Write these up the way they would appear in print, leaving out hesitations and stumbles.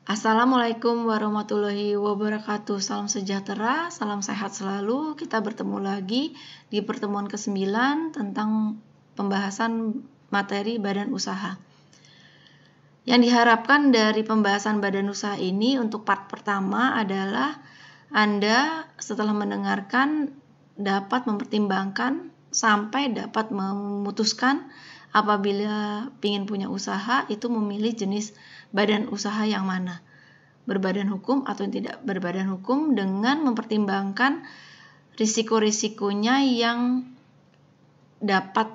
Assalamualaikum warahmatullahi wabarakatuh. Salam sejahtera, salam sehat selalu. Kita bertemu lagi di pertemuan ke-9 tentang pembahasan materi badan usaha. Yang diharapkan dari pembahasan badan usaha ini untuk part pertama adalah Anda setelah mendengarkan dapat mempertimbangkan sampai dapat memutuskan apabila ingin punya usaha itu memilih jenis badan usaha yang mana, berbadan hukum atau tidak berbadan hukum, dengan mempertimbangkan risiko-risikonya yang dapat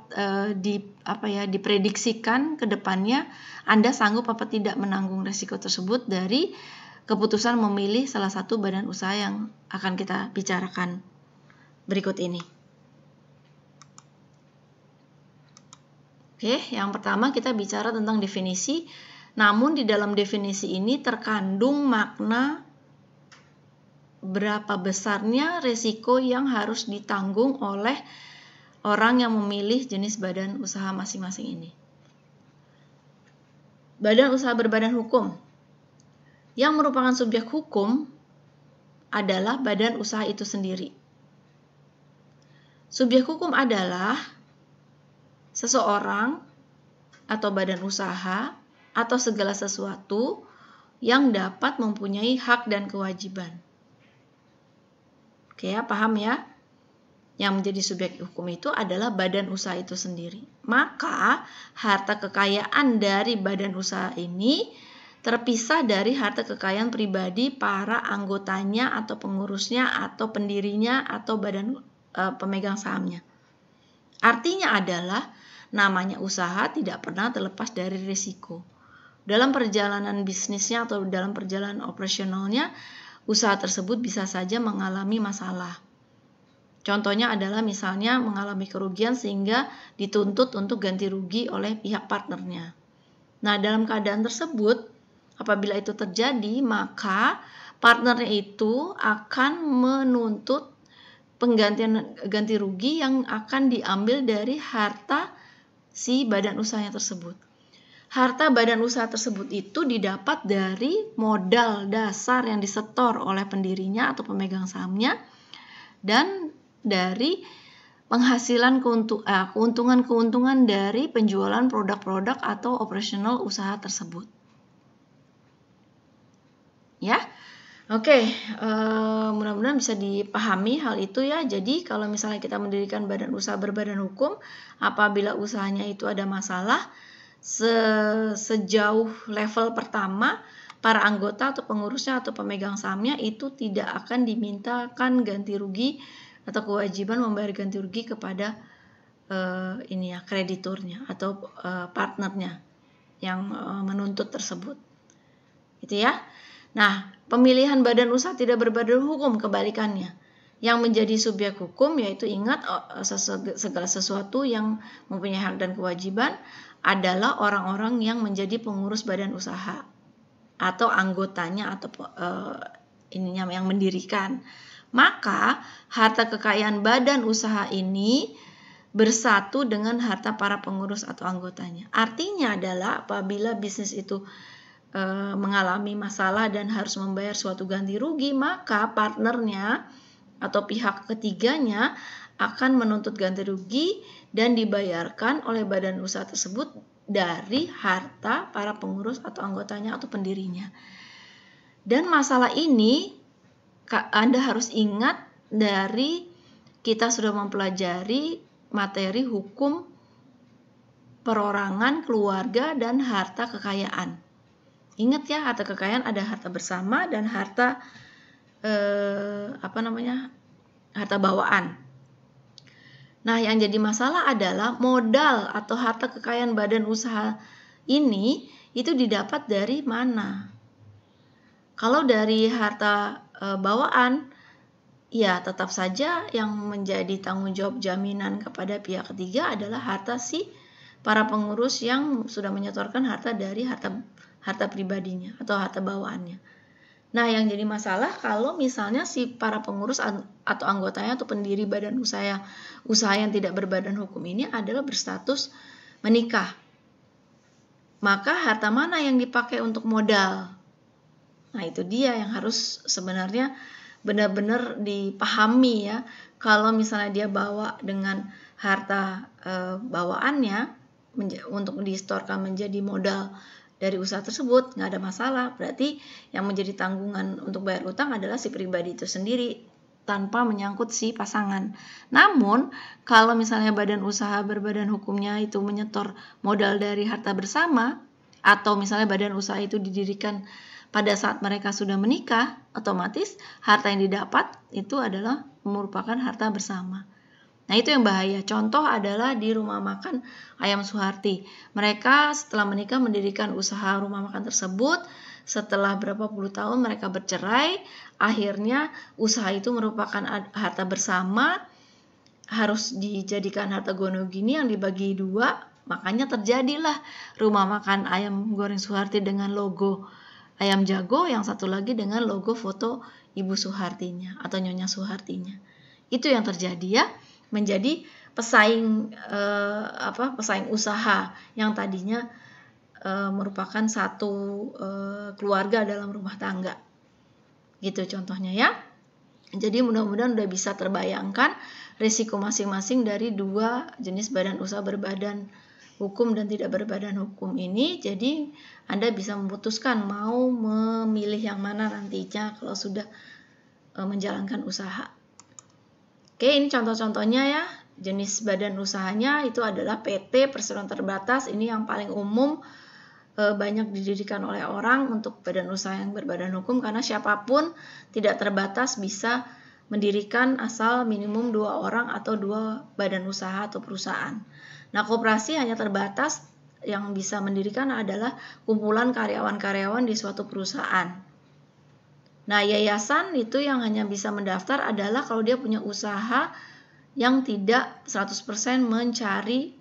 diprediksikan ke depannya. Anda sanggup apa tidak menanggung risiko tersebut dari keputusan memilih salah satu badan usaha yang akan kita bicarakan berikut ini. Oke, yang pertama kita bicara tentang definisi. Namun di dalam definisi ini terkandung makna berapa besarnya risiko yang harus ditanggung oleh orang yang memilih jenis badan usaha masing-masing ini. Badan usaha berbadan hukum yang merupakan subjek hukum adalah badan usaha itu sendiri. Subjek hukum adalah seseorang atau badan usaha atau segala sesuatu yang dapat mempunyai hak dan kewajiban. Oke ya, paham ya? Yang menjadi subjek hukum itu adalah badan usaha itu sendiri. Maka harta kekayaan dari badan usaha ini terpisah dari harta kekayaan pribadi para anggotanya atau pengurusnya atau pendirinya atau badan pemegang sahamnya. Artinya adalah namanya usaha tidak pernah terlepas dari risiko. Dalam perjalanan bisnisnya atau dalam perjalanan operasionalnya, usaha tersebut bisa saja mengalami masalah. Contohnya adalah misalnya mengalami kerugian sehingga dituntut untuk ganti rugi oleh pihak partnernya. Nah, dalam keadaan tersebut, apabila itu terjadi, maka partnernya itu akan menuntut penggantian ganti rugi yang akan diambil dari harta si badan usahanya tersebut. Harta badan usaha tersebut itu didapat dari modal dasar yang disetor oleh pendirinya atau pemegang sahamnya dan dari penghasilan keuntungan-keuntungan dari penjualan produk-produk atau operasional usaha tersebut. Ya. Oke, mudah-mudahan bisa dipahami hal itu ya. Jadi kalau misalnya kita mendirikan badan usaha berbadan hukum, apabila usahanya itu ada masalah, sejauh level pertama, para anggota atau pengurusnya atau pemegang sahamnya itu tidak akan dimintakan ganti rugi atau kewajiban membayar ganti rugi kepada krediturnya atau partnernya yang menuntut tersebut. Gitu ya. Nah, pemilihan badan usaha tidak berbadan hukum kebalikannya. Yang menjadi subjek hukum yaitu ingat segala sesuatu yang mempunyai hak dan kewajiban adalah orang-orang yang menjadi pengurus badan usaha atau anggotanya atau yang mendirikan. Maka harta kekayaan badan usaha ini bersatu dengan harta para pengurus atau anggotanya. Artinya adalah apabila bisnis itu mengalami masalah dan harus membayar suatu ganti rugi, maka partnernya atau pihak ketiganya akan menuntut ganti rugi dan dibayarkan oleh badan usaha tersebut dari harta para pengurus atau anggotanya atau pendirinya. Dan masalah ini Anda harus ingat dari kita sudah mempelajari materi hukum perorangan, keluarga, dan harta kekayaan. Ingat ya, harta kekayaan ada harta bersama dan harta harta bawaan. Nah, yang jadi masalah adalah modal atau harta kekayaan badan usaha ini itu didapat dari mana? Kalau dari harta bawaan, ya tetap saja yang menjadi tanggung jawab jaminan kepada pihak ketiga adalah harta si para pengurus yang sudah menyetorkan harta dari harta pribadinya atau harta bawaannya. Nah, yang jadi masalah kalau misalnya si para pengurus atau anggotanya atau pendiri badan usaha yang tidak berbadan hukum ini adalah berstatus menikah. Maka harta mana yang dipakai untuk modal? Nah, itu dia yang harus sebenarnya benar-benar dipahami ya. Kalau misalnya dia bawa dengan harta bawaannya untuk distorkan menjadi modal dari usaha tersebut, nggak ada masalah. Berarti yang menjadi tanggungan untuk bayar utang adalah si pribadi itu sendiri tanpa menyangkut si pasangan. Namun, kalau misalnya badan usaha berbadan hukumnya itu menyetor modal dari harta bersama, atau misalnya badan usaha itu didirikan pada saat mereka sudah menikah, otomatis harta yang didapat itu adalah merupakan harta bersama. Nah, itu yang bahaya. Contoh adalah di rumah makan Ayam Suharti. Mereka setelah menikah mendirikan usaha rumah makan tersebut. Setelah berapa puluh tahun mereka bercerai. Akhirnya usaha itu merupakan harta bersama. Harus dijadikan harta gono gini yang dibagi dua. Makanya terjadilah rumah makan Ayam Goreng Suharti dengan logo Ayam Jago. Yang satu lagi dengan logo foto Ibu Suhartinya atau Nyonya Suhartinya. Itu yang terjadi ya. Menjadi pesaing pesaing usaha yang tadinya merupakan satu keluarga dalam rumah tangga. Gitu contohnya ya. Jadi mudah-mudahan udah bisa terbayangkan risiko masing-masing dari dua jenis badan usaha berbadan hukum dan tidak berbadan hukum ini. Jadi Anda bisa memutuskan mau memilih yang mana nantinya kalau sudah menjalankan usaha. Oke, ini contoh-contohnya ya. Jenis badan usahanya itu adalah PT, perseroan terbatas. Ini yang paling umum banyak didirikan oleh orang untuk badan usaha yang berbadan hukum, karena siapapun tidak terbatas bisa mendirikan asal minimum 2 orang atau 2 badan usaha atau perusahaan. Nah, koperasi hanya terbatas yang bisa mendirikan adalah kumpulan karyawan-karyawan di suatu perusahaan. Nah, yayasan itu yang hanya bisa mendaftar adalah kalau dia punya usaha yang tidak 100% mencari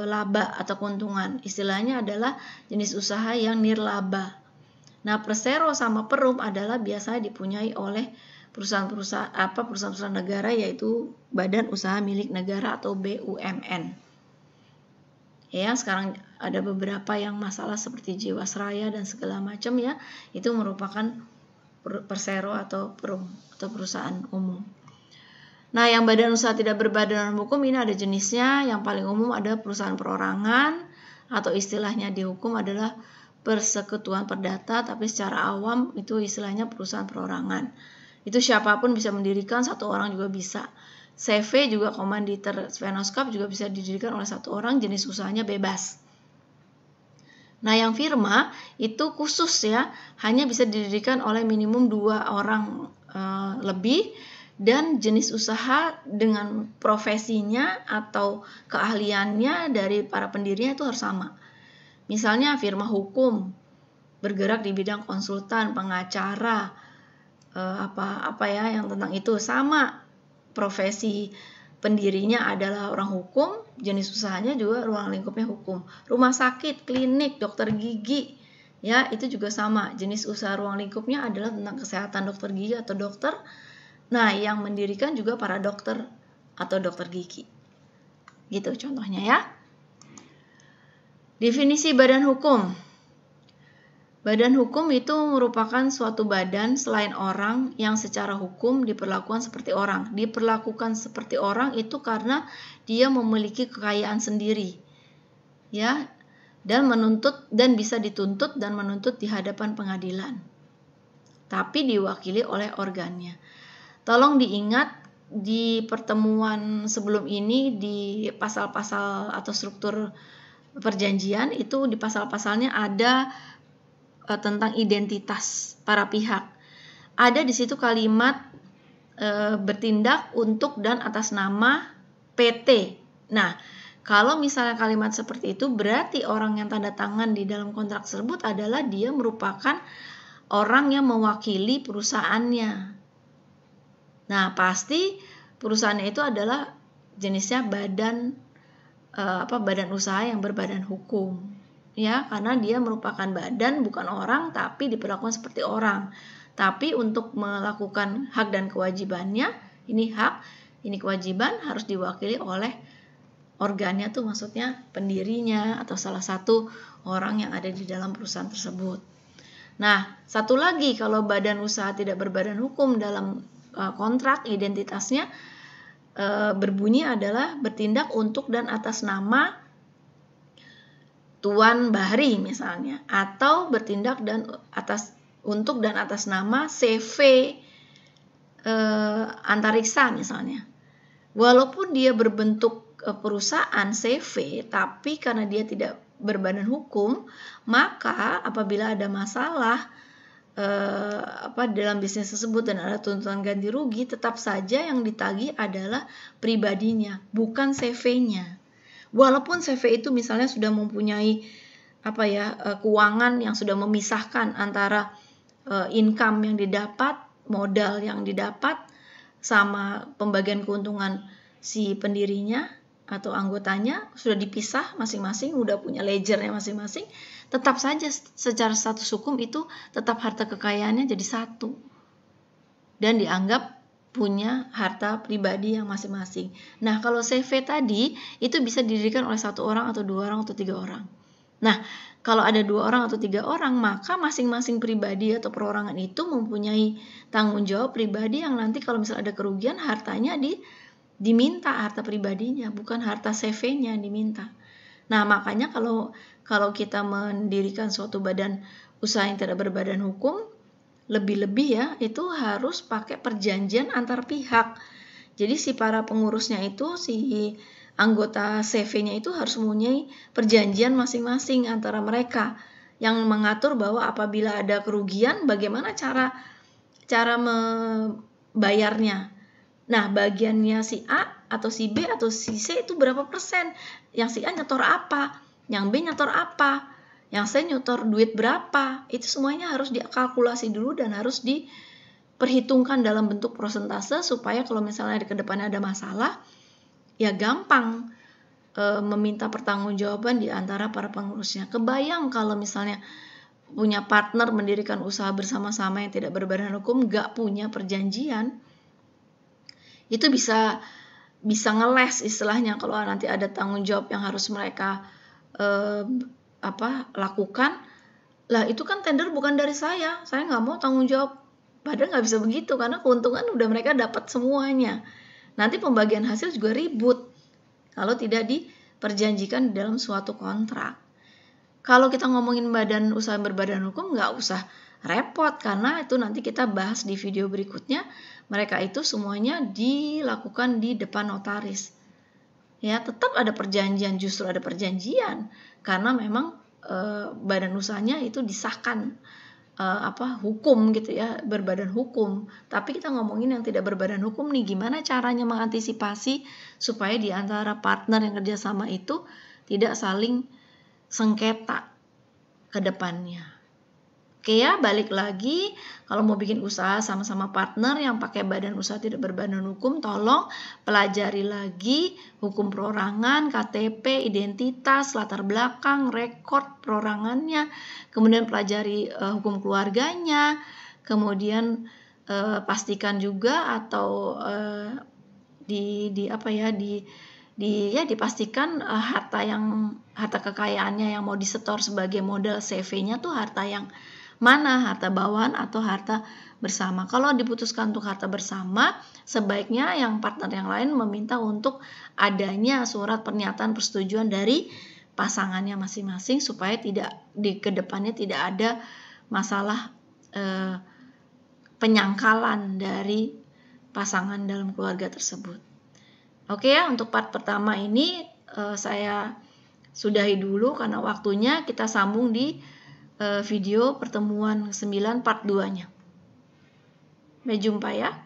laba atau keuntungan. Istilahnya adalah jenis usaha yang nirlaba. Nah, persero sama perum adalah biasanya dipunyai oleh perusahaan-perusahaan negara, yaitu badan usaha milik negara atau BUMN. Ya, sekarang ada beberapa yang masalah seperti Jiwasraya dan segala macam ya, itu merupakan persero atau perum atau perusahaan umum. Nah, yang badan usaha tidak berbadan hukum ini ada jenisnya. Yang paling umum ada perusahaan perorangan atau istilahnya di hukum adalah persekutuan perdata, tapi secara awam itu istilahnya perusahaan perorangan. Itu siapapun bisa mendirikan, satu orang juga bisa. CV juga komanditer Svenoskap juga bisa didirikan oleh satu orang, jenis usahanya bebas. Nah, yang firma itu khusus ya, hanya bisa didirikan oleh minimum 2 orang lebih, dan jenis usaha dengan profesinya atau keahliannya dari para pendirinya itu harus sama. Misalnya firma hukum bergerak di bidang konsultan, pengacara, apa ya yang tentang itu, sama profesi pendirinya adalah orang hukum, jenis usahanya juga ruang lingkupnya hukum. Rumah sakit, klinik, dokter gigi, ya itu juga sama. Jenis usaha ruang lingkupnya adalah tentang kesehatan dokter gigi atau dokter. Nah, yang mendirikan juga para dokter atau dokter gigi. Gitu contohnya ya. Definisi badan hukum. Badan hukum itu merupakan suatu badan selain orang yang secara hukum diperlakukan seperti orang. Diperlakukan seperti orang itu karena dia memiliki kekayaan sendiri, ya, dan menuntut dan bisa dituntut dan menuntut di hadapan pengadilan. Tapi diwakili oleh organnya. Tolong diingat di pertemuan sebelum ini di pasal-pasal atau struktur perjanjian itu di pasal-pasalnya ada tentang identitas para pihak. Ada di situ kalimat bertindak untuk dan atas nama PT. Nah, kalau misalnya kalimat seperti itu berarti orang yang tanda tangan di dalam kontrak tersebut adalah dia merupakan orang yang mewakili perusahaannya. Nah, pasti perusahaannya itu adalah jenisnya badan usaha yang berbadan hukum. Ya, karena dia merupakan badan bukan orang, tapi diperlakukan seperti orang. Tapi untuk melakukan hak dan kewajibannya, ini hak, ini kewajiban harus diwakili oleh organnya tuh, maksudnya pendirinya atau salah satu orang yang ada di dalam perusahaan tersebut. Nah, satu lagi kalau badan usaha tidak berbadan hukum dalam kontrak identitasnya berbunyi adalah bertindak untuk dan atas nama Tuan Bahri misalnya, atau bertindak untuk dan atas nama CV Antariksa misalnya. Walaupun dia berbentuk perusahaan CV, tapi karena dia tidak berbadan hukum, maka apabila ada masalah dalam bisnis tersebut dan ada tuntutan ganti rugi, tetap saja yang ditagih adalah pribadinya, bukan CV-nya. Walaupun CV itu misalnya sudah mempunyai keuangan yang sudah memisahkan antara income yang didapat, modal yang didapat, sama pembagian keuntungan si pendirinya atau anggotanya sudah dipisah masing-masing, udah punya ledgernya masing-masing, tetap saja secara status hukum itu tetap harta kekayaannya jadi satu dan dianggap punya harta pribadi yang masing-masing. Nah, kalau CV tadi itu bisa didirikan oleh 1 orang atau 2 orang atau 3 orang. Nah, kalau ada 2 orang atau 3 orang, maka masing-masing pribadi atau perorangan itu mempunyai tanggung jawab pribadi yang nanti kalau misalnya ada kerugian, hartanya diminta harta pribadinya, bukan harta CV-nya yang diminta. Nah, makanya kalau kita mendirikan suatu badan usaha yang tidak berbadan hukum, lebih-lebih ya, itu harus pakai perjanjian antar pihak. Jadi si para pengurusnya itu, si anggota CV-nya itu harus mempunyai perjanjian masing-masing antara mereka yang mengatur bahwa apabila ada kerugian, bagaimana cara membayarnya. Nah, bagiannya si A atau si B atau si C itu berapa persen? Yang si A nyetor apa? Yang B nyetor apa? Yang C nyetor duit berapa? Itu semuanya harus dikalkulasi dulu dan harus diperhitungkan dalam bentuk persentase supaya kalau misalnya ke depannya ada masalah, ya gampang meminta pertanggungjawaban di antara para pengurusnya. Kebayang kalau misalnya punya partner mendirikan usaha bersama-sama yang tidak berbadan hukum, nggak punya perjanjian, itu bisa ngeles istilahnya kalau nanti ada tanggung jawab yang harus mereka lakukan. Lah itu kan tender bukan dari saya nggak mau tanggung jawab. Padahal nggak bisa begitu karena keuntungan udah mereka dapat semuanya. Nanti pembagian hasil juga ribut kalau tidak diperjanjikan dalam suatu kontrak. Kalau kita ngomongin badan usaha berbadan hukum, nggak usah repot karena itu nanti kita bahas di video berikutnya. Mereka itu semuanya dilakukan di depan notaris. Ya, tetap ada perjanjian, justru ada perjanjian karena memang badan usahanya itu disahkan hukum gitu ya, berbadan hukum. Tapi kita ngomongin yang tidak berbadan hukum nih, gimana caranya mengantisipasi supaya di antara partner yang kerjasama itu tidak saling sengketa ke depannya. Oke ya, balik lagi, kalau mau bikin usaha sama-sama partner yang pakai badan usaha tidak berbadan hukum, tolong pelajari lagi hukum perorangan, KTP, identitas, latar belakang, rekod perorangannya, kemudian pelajari hukum keluarganya, kemudian pastikan juga atau dipastikan harta kekayaannya yang mau disetor sebagai modal CV-nya tuh harta yang mana, harta bawaan atau harta bersama. Kalau diputuskan untuk harta bersama, sebaiknya yang partner yang lain meminta untuk adanya surat pernyataan persetujuan dari pasangannya masing-masing supaya tidak di kedepannya tidak ada masalah penyangkalan dari pasangan dalam keluarga tersebut. Oke ya, untuk part pertama ini saya sudahi dulu karena waktunya. Kita sambung di video pertemuan 9 part 2-nya. Sampai jumpa ya.